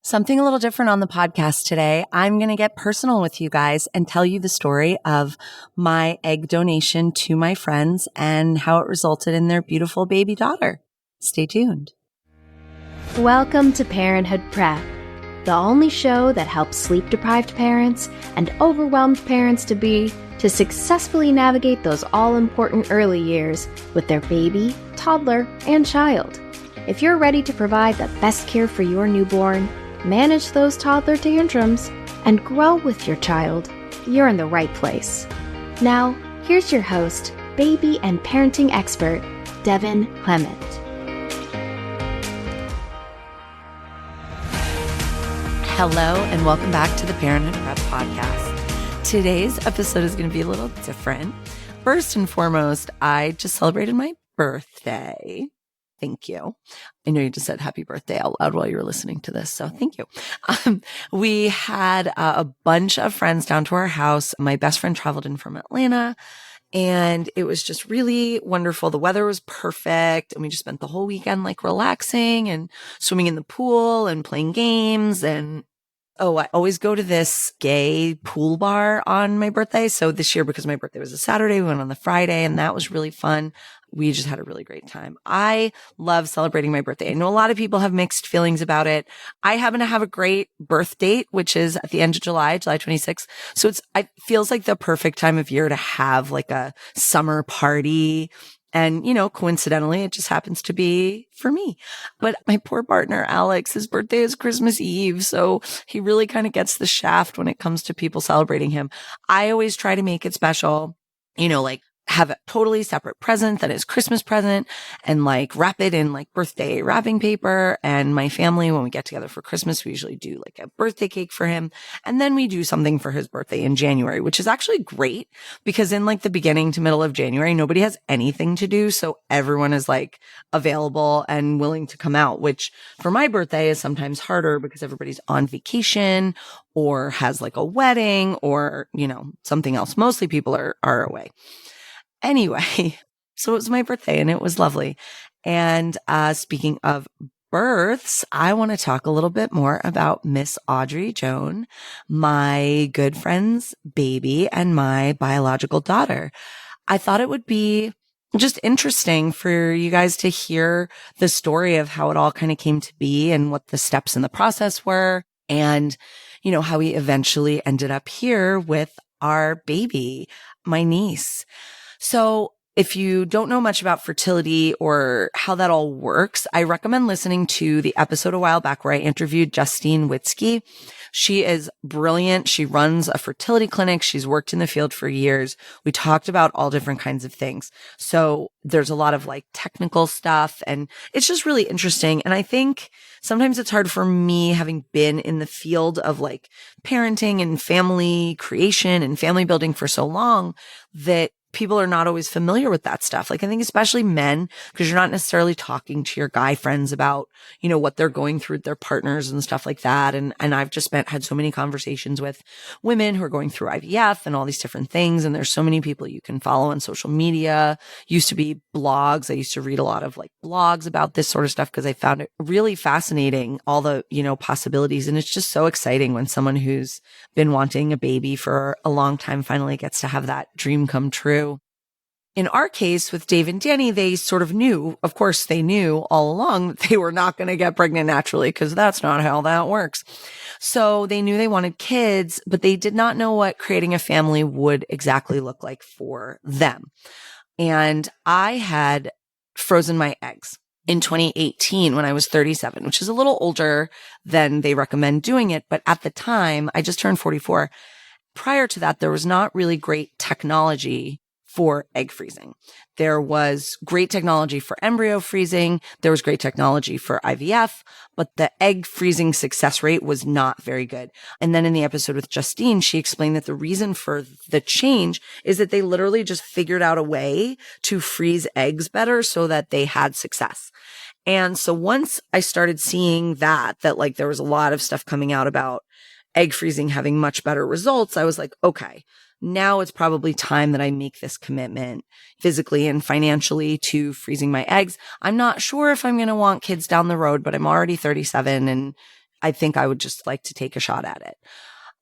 Something a little different on the podcast today. I'm going to get personal with you guys and tell you the story of my egg donation to my friends and how it resulted in their beautiful baby daughter. Stay tuned. Welcome to Parenthood Prep, the only show that helps sleep-deprived parents and overwhelmed parents-to-be to successfully navigate those all-important early years with their baby, toddler, and child. If you're ready to provide the best care for your newborn, manage those toddler tantrums, and grow with your child, you're in the right place. Now, here's your host, baby and parenting expert, Devin Clement. Hello, and welcome back to the Parenthood Prep Podcast. Today's episode is going to be a little different. First and foremost, I just celebrated my birthday. Thank you. I know you just said happy birthday out loud while you were listening to this, so thank you. We had a bunch of friends down to our house. My best friend traveled in from Atlanta, and it was just really wonderful. The weather was perfect, and we just spent the whole weekend like relaxing and swimming in the pool and playing games. And I always go to this gay pool bar on my birthday. So this year, because my birthday was a Saturday, we went on the Friday, and that was really fun. We just had a really great time. I love celebrating my birthday. I know a lot of people have mixed feelings about it. I happen to have a great birth date, which is at the end of July 26th. So it feels like the perfect time of year to have like a summer party. And, coincidentally, it just happens to be for me. But my poor partner, Alex, his birthday is Christmas Eve. So he really kind of gets the shaft when it comes to people celebrating him. I always try to make it special, like have a totally separate present that is Christmas present and like wrap it in like birthday wrapping paper. And my family, when we get together for Christmas, we usually do like a birthday cake for him. And then we do something for his birthday in January, which is actually great because in like the beginning to middle of January, nobody has anything to do. So everyone is like available and willing to come out, which for my birthday is sometimes harder because everybody's on vacation or has like a wedding or, something else. Mostly people are away. Anyway, so it was my birthday and it was lovely. And speaking of births, I want to talk a little bit more about Miss Audrey Joan, my good friend's baby and my biological daughter. I thought it would be just interesting for you guys to hear the story of how it all kind of came to be and what the steps in the process were and, how we eventually ended up here with our baby, my niece. So if you don't know much about fertility or how that all works, I recommend listening to the episode a while back where I interviewed Justine Witzke. She is brilliant. She runs a fertility clinic. She's worked in the field for years. We talked about all different kinds of things. So there's a lot of like technical stuff and it's just really interesting. And I think sometimes it's hard for me, having been in the field of like parenting and family creation and family building for so long, that people are not always familiar with that stuff. Like I think especially men, because you're not necessarily talking to your guy friends about, what they're going through with their partners and stuff like that. And I've just had so many conversations with women who are going through IVF and all these different things. And there's so many people you can follow on social media. Used to be blogs. I used to read a lot of like blogs about this sort of stuff because I found it really fascinating, all the, possibilities. And it's just so exciting when someone who's been wanting a baby for a long time finally gets to have that dream come true. In our case with Dave and Danny, they sort of knew, of course, they knew all along that they were not going to get pregnant naturally because that's not how that works. So they knew they wanted kids, but they did not know what creating a family would exactly look like for them. And I had frozen my eggs in 2018 when I was 37, which is a little older than they recommend doing it. But at the time, I just turned 44. Prior to that, there was not really great technology for egg freezing. There was great technology for embryo freezing. There was great technology for IVF, but the egg freezing success rate was not very good. And then in the episode with Justine, she explained that the reason for the change is that they literally just figured out a way to freeze eggs better so that they had success. And so once I started seeing that like there was a lot of stuff coming out about egg freezing having much better results, I was like, okay, now it's probably time that I make this commitment physically and financially to freezing my eggs. I'm not sure if I'm going to want kids down the road, but I'm already 37 and I think I would just like to take a shot at it.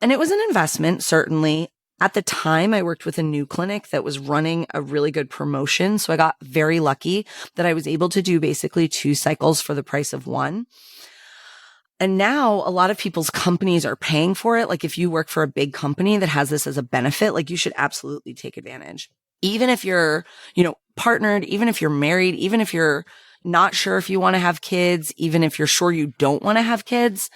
And it was an investment, certainly. At the time, I worked with a new clinic that was running a really good promotion. So I got very lucky that I was able to do basically 2 cycles for the price of 1. And now a lot of people's companies are paying for it. Like if you work for a big company that has this as a benefit, like you should absolutely take advantage. Even if you're, partnered, even if you're married, even if you're not sure if you want to have kids, even if you're sure you don't want to have kids,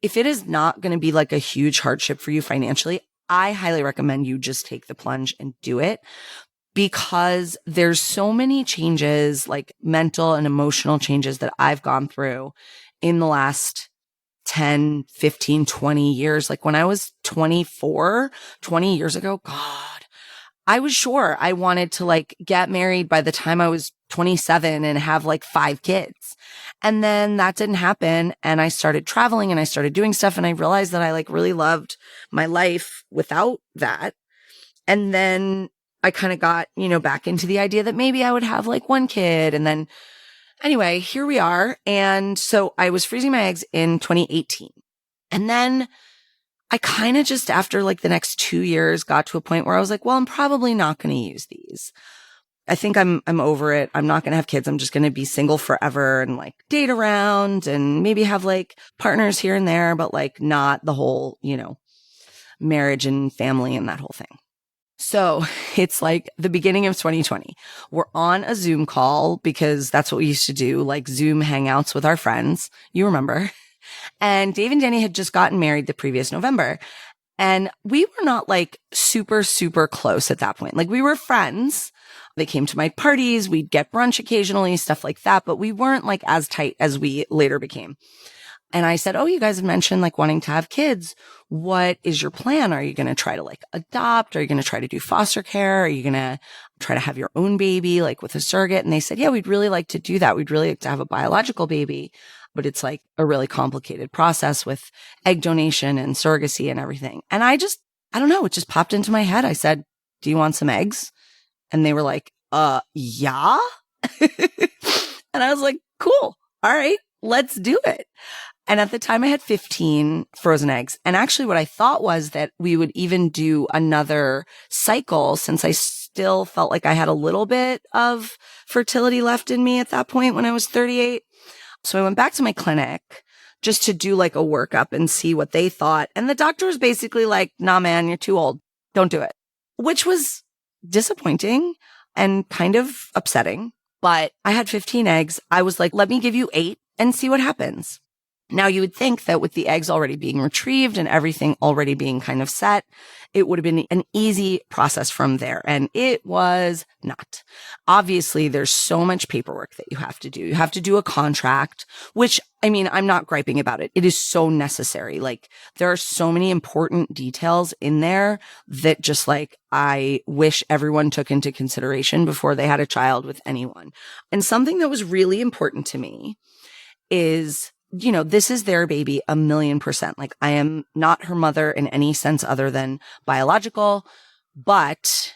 if it is not going to be like a huge hardship for you financially, I highly recommend you just take the plunge and do it, because there's so many changes, like mental and emotional changes that I've gone through in the last 10, 15, 20 years. Like when I was 24, 20 years ago, God, I was sure I wanted to like get married by the time I was 27 and have like 5 kids. And then that didn't happen. And I started traveling and I started doing stuff. And I realized that I like really loved my life without that. And then I kind of got, back into the idea that maybe I would have like 1 kid. And then anyway, here we are. And so I was freezing my eggs in 2018. And then I kind of just after like the next 2 years got to a point where I was like, well, I'm probably not going to use these. I think I'm over it. I'm not going to have kids. I'm just going to be single forever and like date around and maybe have like partners here and there, but like not the whole, marriage and family and that whole thing. So it's like the beginning of 2020. We're on a Zoom call because that's what we used to do, like Zoom hangouts with our friends. You remember? And Dave and Jenny had just gotten married the previous November. And we were not like super, super close at that point. Like we were friends. They came to my parties. We'd get brunch occasionally, stuff like that. But we weren't like as tight as we later became. And I said, oh, you guys have mentioned like wanting to have kids. What is your plan? Are you going to try to like adopt? Are you going to try to do foster care? Are you going to try to have your own baby, like with a surrogate? And they said, yeah, we'd really like to do that. We'd really like to have a biological baby, but it's like a really complicated process with egg donation and surrogacy and everything. And I don't know. It just popped into my head. I said, do you want some eggs? And they were like, yeah. And I was like, cool. All right, let's do it. And at the time I had 15 frozen eggs. And actually what I thought was that we would even do another cycle since I still felt like I had a little bit of fertility left in me at that point when I was 38. So I went back to my clinic just to do like a workup and see what they thought. And the doctor was basically like, nah, man, you're too old. Don't do it, which was disappointing and kind of upsetting. But I had 15 eggs. I was like, let me give you 8 and see what happens. Now, you would think that with the eggs already being retrieved and everything already being kind of set, it would have been an easy process from there. And it was not. Obviously, there's so much paperwork that you have to do. You have to do a contract, which, I mean, I'm not griping about it. It is so necessary. Like, there are so many important details in there that just like, I wish everyone took into consideration before they had a child with anyone. And something that was really important to me is, this is their baby 1,000,000%. Like I am not her mother in any sense other than biological, but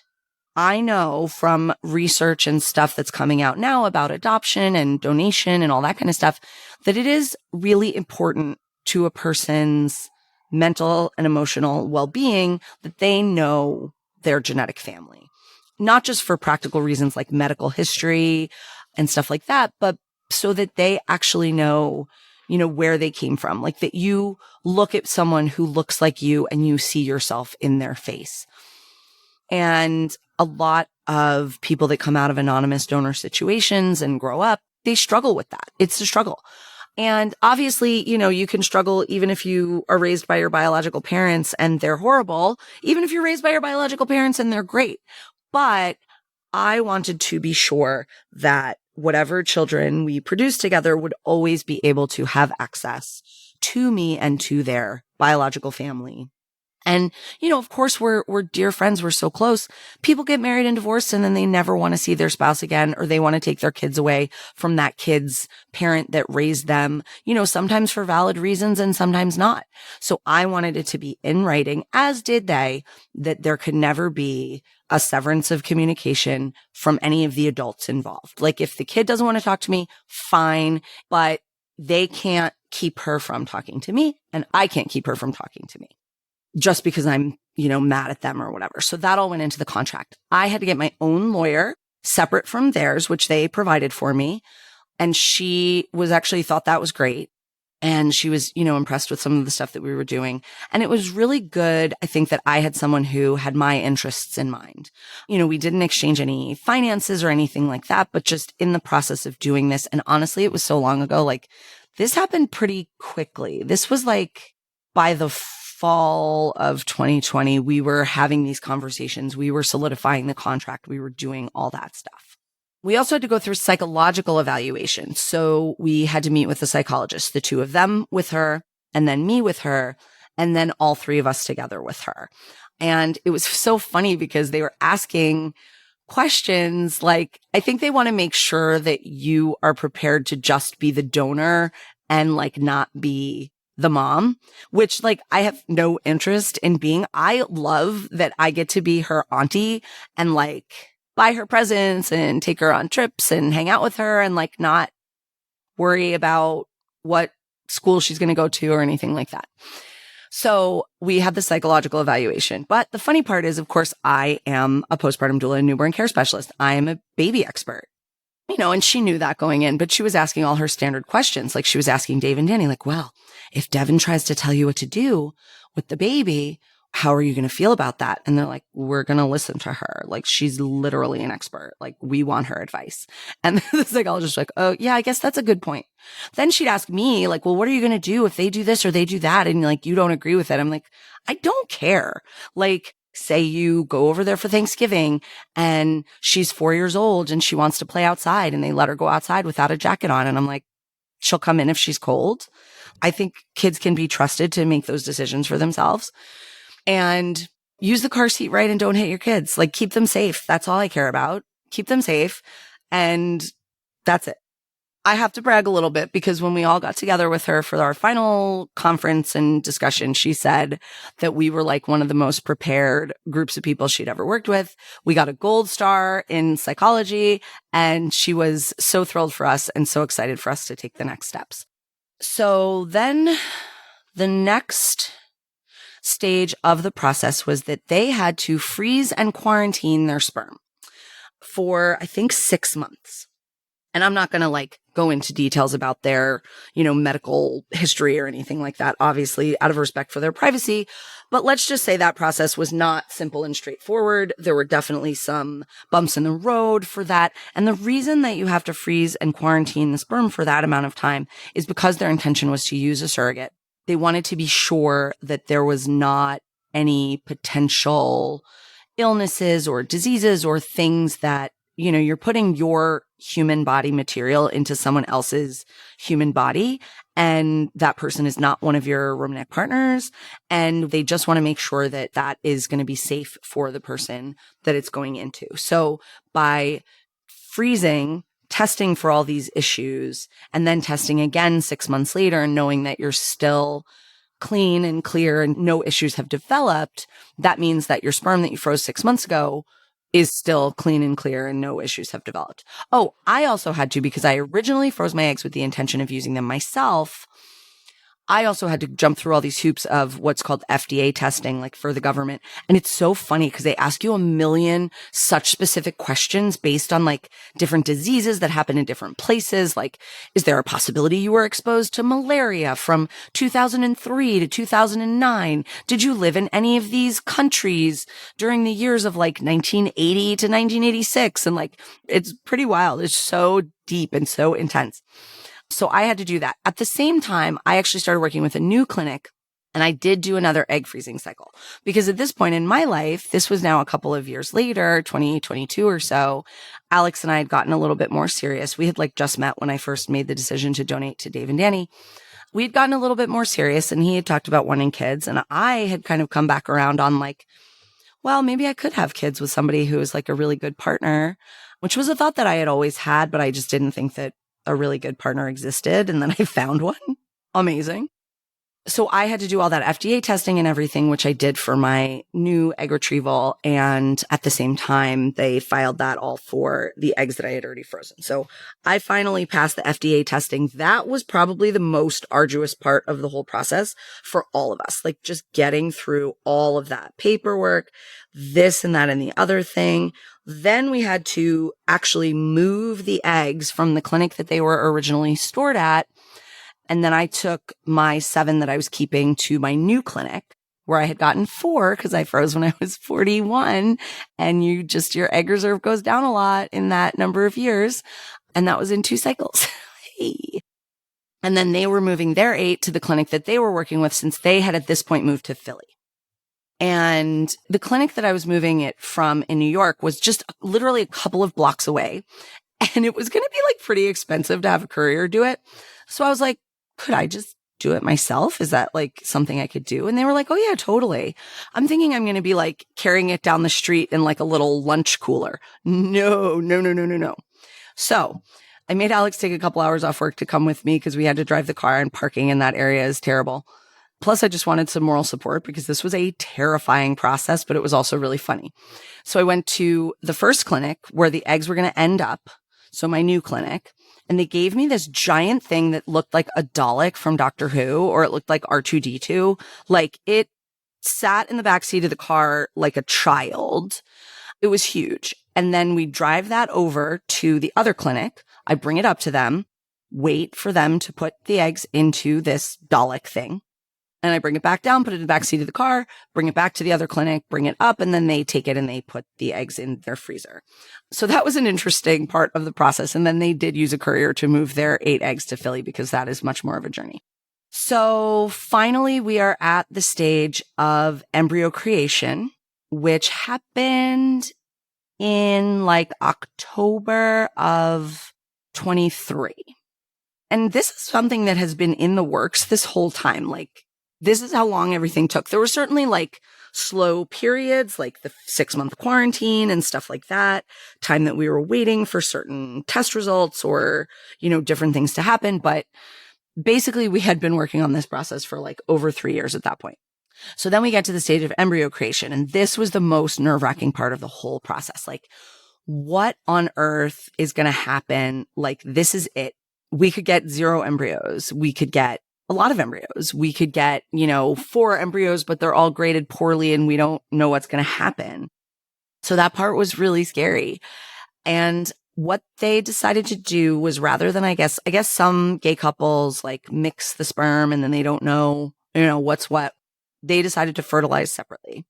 I know from research and stuff that's coming out now about adoption and donation and all that kind of stuff that it is really important to a person's mental and emotional well-being that they know their genetic family, not just for practical reasons like medical history and stuff like that, but so that they actually know where they came from, like that you look at someone who looks like you and you see yourself in their face. And a lot of people that come out of anonymous donor situations and grow up, they struggle with that. It's a struggle. And obviously, you can struggle even if you are raised by your biological parents and they're horrible, even if you're raised by your biological parents and they're great. But I wanted to be sure that whatever children we produce together would always be able to have access to me and to their biological family. And, of course, we're dear friends. We're so close. People get married and divorced and then they never want to see their spouse again, or they want to take their kids away from that kid's parent that raised them, sometimes for valid reasons and sometimes not. So I wanted it to be in writing, as did they, that there could never be a severance of communication from any of the adults involved. Like if the kid doesn't want to talk to me, fine, but they can't keep her from talking to me and I can't keep her from talking to me just because I'm, mad at them or whatever. So that all went into the contract. I had to get my own lawyer separate from theirs, which they provided for me. And she was actually thought that was great. And she was, impressed with some of the stuff that we were doing. And it was really good. I think that I had someone who had my interests in mind. We didn't exchange any finances or anything like that, but just in the process of doing this. And honestly, it was so long ago, like this happened pretty quickly. This was like by the fall of 2020, we were having these conversations. We were solidifying the contract. We were doing all that stuff. We also had to go through psychological evaluation. So we had to meet with a psychologist, the two of them with her, and then me with her, and then all three of us together with her. And it was so funny because they were asking questions like, I think they want to make sure that you are prepared to just be the donor and like not be the mom, which like I have no interest in being. I love that I get to be her auntie and like buy her presents and take her on trips and hang out with her and like not worry about what school she's going to go to or anything like that. So we had the psychological evaluation. But the funny part is, of course, I am a postpartum doula and newborn care specialist. I am a baby expert, and she knew that going in, but she was asking all her standard questions. Like she was asking Dave and Danny, like, well, if Devin tries to tell you what to do with the baby, how are you going to feel about that? And they're like, we're going to listen to her. Like, she's literally an expert. Like, we want her advice. And the psychologist was like, oh, yeah, I guess that's a good point. Then she'd ask me, like, well, what are you going to do if they do this or they do that? And like, you don't agree with it. I'm like, I don't care. Like, say you go over there for Thanksgiving and she's 4 years old and she wants to play outside and they let her go outside without a jacket on. And I'm like, she'll come in if she's cold. I think kids can be trusted to make those decisions for themselves. And use the car seat right and don't hit your kids. Like keep them safe. That's all I care about. Keep them safe. And that's it. I have to brag a little bit because when we all got together with her for our final conference and discussion, she said that we were like one of the most prepared groups of people she'd ever worked with. We got a gold star in psychology and she was so thrilled for us and so excited for us to take the next steps. So then the next stage of the process was that they had to freeze and quarantine their sperm for, I think, 6 months. And I'm not going to like go into details about their, medical history or anything like that, obviously out of respect for their privacy. But let's just say that process was not simple and straightforward. There were definitely some bumps in the road for that. And the reason that you have to freeze and quarantine the sperm for that amount of time is because their intention was to use a surrogate. They wanted to be sure that there was not any potential illnesses or diseases or things that, you're putting your human body material into someone else's human body and that person is not one of your romantic partners. And they just want to make sure that that is going to be safe for the person that it's going into. So by freezing, testing for all these issues and then testing again 6 months later and knowing that you're still clean and clear and no issues have developed, that means that your sperm that you froze 6 months ago is still clean and clear and no issues have developed. Oh, I also had to, because I originally froze my eggs with the intention of using them myself, I also had to jump through all these hoops of what's called FDA testing, like for the government. And it's so funny because they ask you a million such specific questions based on like different diseases that happen in different places. Like, is there a possibility you were exposed to malaria from 2003 to 2009? Did you live in any of these countries during the years of like 1980 to 1986? And like, it's pretty wild. It's so deep and so intense. So I had to do that. At the same time, I actually started working with a new clinic and I did do another egg freezing cycle because at this point in my life, this was now a couple of years later, 2022 or so, Alex and I had gotten a little bit more serious. We had like just met when I first made the decision to donate to Dave and Danny. We had gotten a little bit more serious and he had talked about wanting kids and I had kind of come back around on like, well, maybe I could have kids with somebody who is like a really good partner, which was a thought that I had always had, but I just didn't think that a really good partner existed. And then I found one. Amazing. So I had to do all that FDA testing and everything, which I did for my new egg retrieval. And at the same time, they filed that all for the eggs that I had already frozen. So I finally passed the FDA testing. That was probably the most arduous part of the whole process for all of us, like just getting through all of that paperwork, this and that and the other thing. Then we had to actually move the eggs from the clinic that they were originally stored at. And then I took my 7 that I was keeping to my new clinic where I had gotten 4 because I froze when I was 41. And your egg reserve goes down a lot in that number of years. And that was in 2 cycles. Hey. And then they were moving their 8 to the clinic that they were working with since they had at this point moved to Philly. And the clinic that I was moving it from in New York was just literally a couple of blocks away. And it was going to be like pretty expensive to have a courier do it. So I was like, could I just do it myself? Is that like something I could do? And they were like, oh yeah, totally. I'm thinking I'm going to be like carrying it down the street in like a little lunch cooler. No. So I made Alex take a couple hours off work to come with me because we had to drive the car and parking in that area is terrible. Plus I just wanted some moral support because this was a terrifying process, but it was also really funny. So I went to the first clinic where the eggs were going to end up. So my new clinic. And they gave me this giant thing that looked like a Dalek from Doctor Who, or it looked like R2-D2. Like it sat in the backseat of the car like a child. It was huge. And then we drive that over to the other clinic. I bring it up to them, wait for them to put the eggs into this Dalek thing. And I bring it back down, put it in the backseat of the car, bring it back to the other clinic, bring it up, and then they take it and they put the eggs in their freezer. So that was an interesting part of the process. And then they did use a courier to move their 8 eggs to Philly because that is much more of a journey. So finally, we are at the stage of embryo creation, which happened in like October of 23. And this is something that has been in the works this whole time. Like, this is how long everything took. There were certainly like slow periods, like the 6-month quarantine and stuff like that, time that we were waiting for certain test results or, different things to happen. But basically we had been working on this process for like over 3 years at that point. So then we get to the stage of embryo creation. And this was the most nerve-wracking part of the whole process. Like, what on earth is going to happen? Like, this is it. We could get 0 embryos. We could get a lot of embryos. We could get, 4 embryos, but they're all graded poorly and we don't know what's going to happen. So that part was really scary. And what they decided to do was rather than, I guess some gay couples like mix the sperm and then they don't know, what's what. They decided to fertilize separately.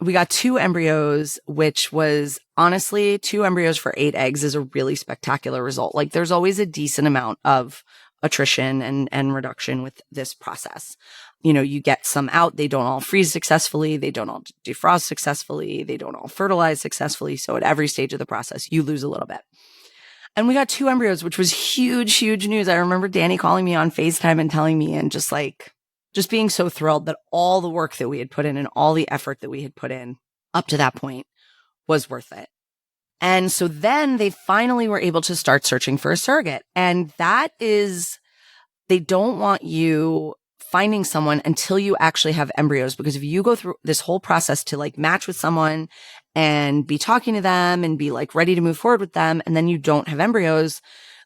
We got 2 embryos, which was honestly 2 embryos for 8 eggs is a really spectacular result. Like, there's always a decent amount of attrition and reduction with this process. You get some out. They don't all freeze successfully. They don't all defrost successfully. They don't all fertilize successfully. So at every stage of the process, you lose a little bit. And we got 2 embryos, which was huge, huge news. I remember Danny calling me on FaceTime and telling me and just being so thrilled that all the work that we had put in and all the effort that we had put in up to that point was worth it. And so then they finally were able to start searching for a surrogate. And that is, they don't want you finding someone until you actually have embryos. Because if you go through this whole process to like match with someone and be talking to them and be like ready to move forward with them, and then you don't have embryos,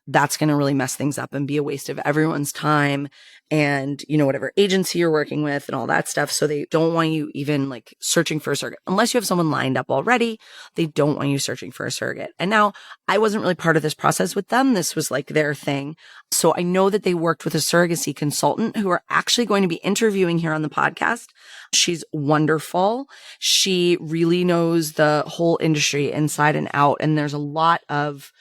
that's going to really mess things up and be a waste of everyone's time and, whatever agency you're working with and all that stuff. So they don't want you even like searching for a surrogate. Unless you have someone lined up already, they don't want you searching for a surrogate. And now I wasn't really part of this process with them. This was like their thing. So I know that they worked with a surrogacy consultant who are actually going to be interviewing here on the podcast. She's wonderful. She really knows the whole industry inside and out. And there's a lot of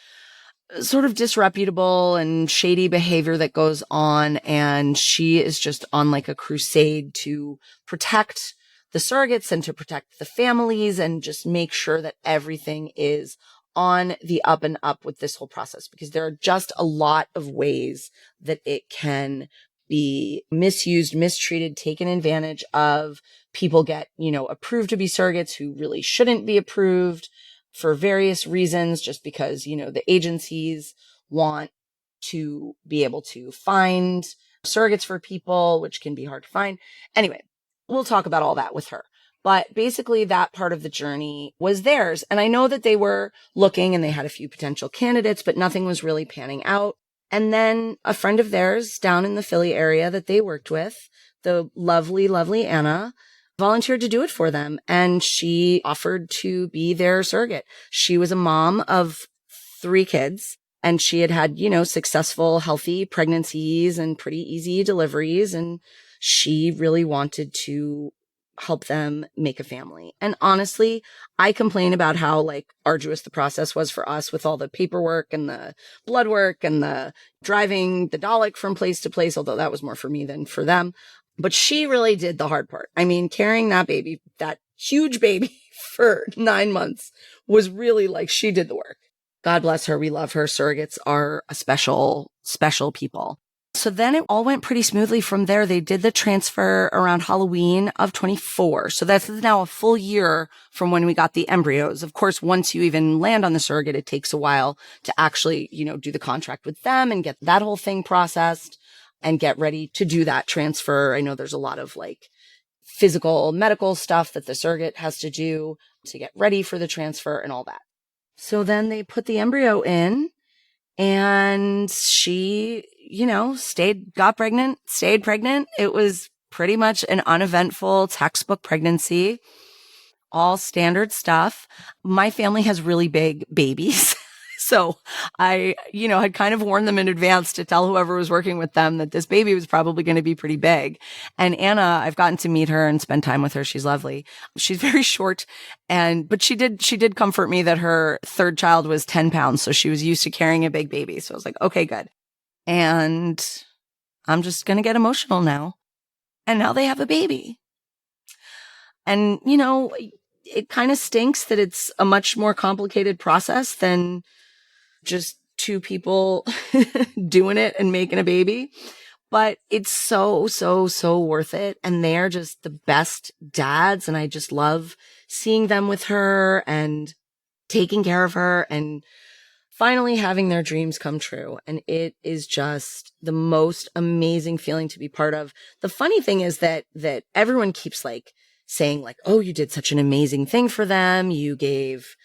sort of disreputable and shady behavior that goes on. And she is just on like a crusade to protect the surrogates and to protect the families and just make sure that everything is on the up and up with this whole process, because there are just a lot of ways that it can be misused, mistreated, taken advantage of. People get, approved to be surrogates who really shouldn't be approved for various reasons, just because, the agencies want to be able to find surrogates for people, which can be hard to find. Anyway, we'll talk about all that with her. But basically that part of the journey was theirs. And I know that they were looking and they had a few potential candidates, but nothing was really panning out. And then a friend of theirs down in the Philly area that they worked with, the lovely, lovely Anna, volunteered to do it for them. And she offered to be their surrogate. She was a mom of 3 kids and she had, successful, healthy pregnancies and pretty easy deliveries. And she really wanted to help them make a family. And honestly, I complain about how arduous the process was for us with all the paperwork and the blood work and the driving the Dalek from place to place, although that was more for me than for them. But she really did the hard part. I mean, carrying that baby, that huge baby for 9 months was really she did the work. God bless her. We love her. Surrogates are a special, special people. So then it all went pretty smoothly from there. They did the transfer around Halloween of 24. So that's now a full year from when we got the embryos. Of course, once you even land on the surrogate, it takes a while to actually, do the contract with them and get that whole thing processed and get ready to do that transfer. I know there's a lot of physical, medical stuff that the surrogate has to do to get ready for the transfer and all that. So then they put the embryo in. And she, got pregnant, stayed pregnant. It was pretty much an uneventful textbook pregnancy, all standard stuff. My family has really big babies. So I, had kind of warned them in advance to tell whoever was working with them that this baby was probably going to be pretty big. And Anna, I've gotten to meet her and spend time with her. She's lovely. She's very short. But she did comfort me that her 3rd child was 10 pounds. So she was used to carrying a big baby. So I was like, okay, good. And I'm just going to get emotional now. And now they have a baby. And, it kind of stinks that it's a much more complicated process than just 2 people doing it and making a baby. But it's so, so, so worth it. And they're just the best dads. And I just love seeing them with her and taking care of her and finally having their dreams come true. And it is just the most amazing feeling to be part of. The funny thing is that everyone keeps saying oh, you did such an amazing thing for them. You gave,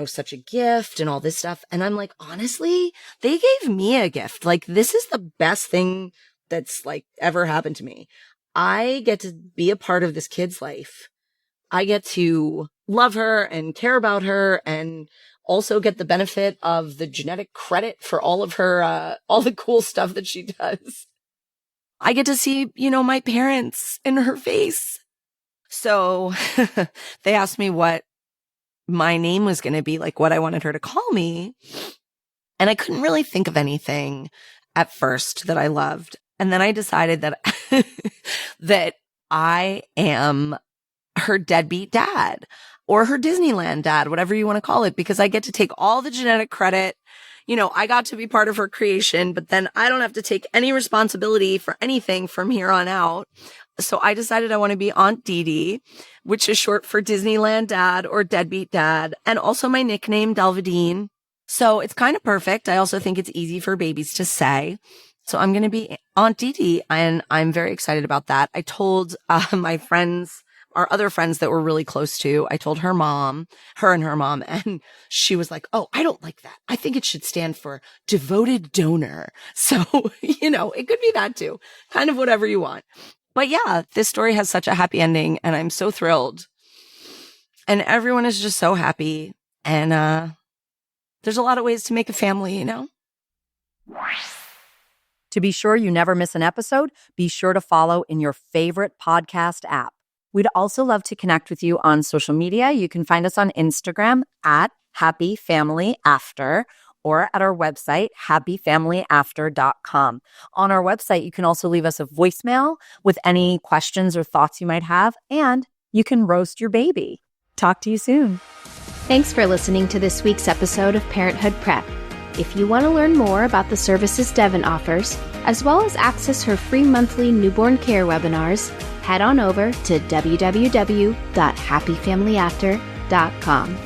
such a gift and all this stuff. And I'm honestly, they gave me a gift. This is the best thing that's ever happened to me. I get to be a part of this kid's life. I get to love her and care about her and also get the benefit of the genetic credit for all of her, all the cool stuff that she does. I get to see, my parents in her face. So they asked me what my name was going to be, what I wanted her to call me. And I couldn't really think of anything at first that I loved. And then I decided that, that I am her deadbeat dad or her Disneyland dad, whatever you want to call it, because I get to take all the genetic credit. I got to be part of her creation, but then I don't have to take any responsibility for anything from here on out. So I decided I want to be Aunt Dee Dee, which is short for Disneyland Dad or Deadbeat Dad, and also my nickname, Delvadine. So it's kind of perfect. I also think it's easy for babies to say. So I'm going to be Aunt Dee Dee, and I'm very excited about that. I told my friends, our other friends that we're really close to, I told her and her mom, and she was like, oh, I don't like that. I think it should stand for devoted donor. So, it could be that too. Kind of whatever you want. But yeah, this story has such a happy ending and I'm so thrilled. And everyone is just so happy. And there's a lot of ways to make a family, To be sure you never miss an episode, be sure to follow in your favorite podcast app. We'd also love to connect with you on social media. You can find us on Instagram at Happy Family After, or at our website, happyfamilyafter.com. On our website, you can also leave us a voicemail with any questions or thoughts you might have, and you can roast your baby. Talk to you soon. Thanks for listening to this week's episode of Parenthood Prep. If you want to learn more about the services Devin offers, as well as access her free monthly newborn care webinars, head on over to www.happyfamilyafter.com.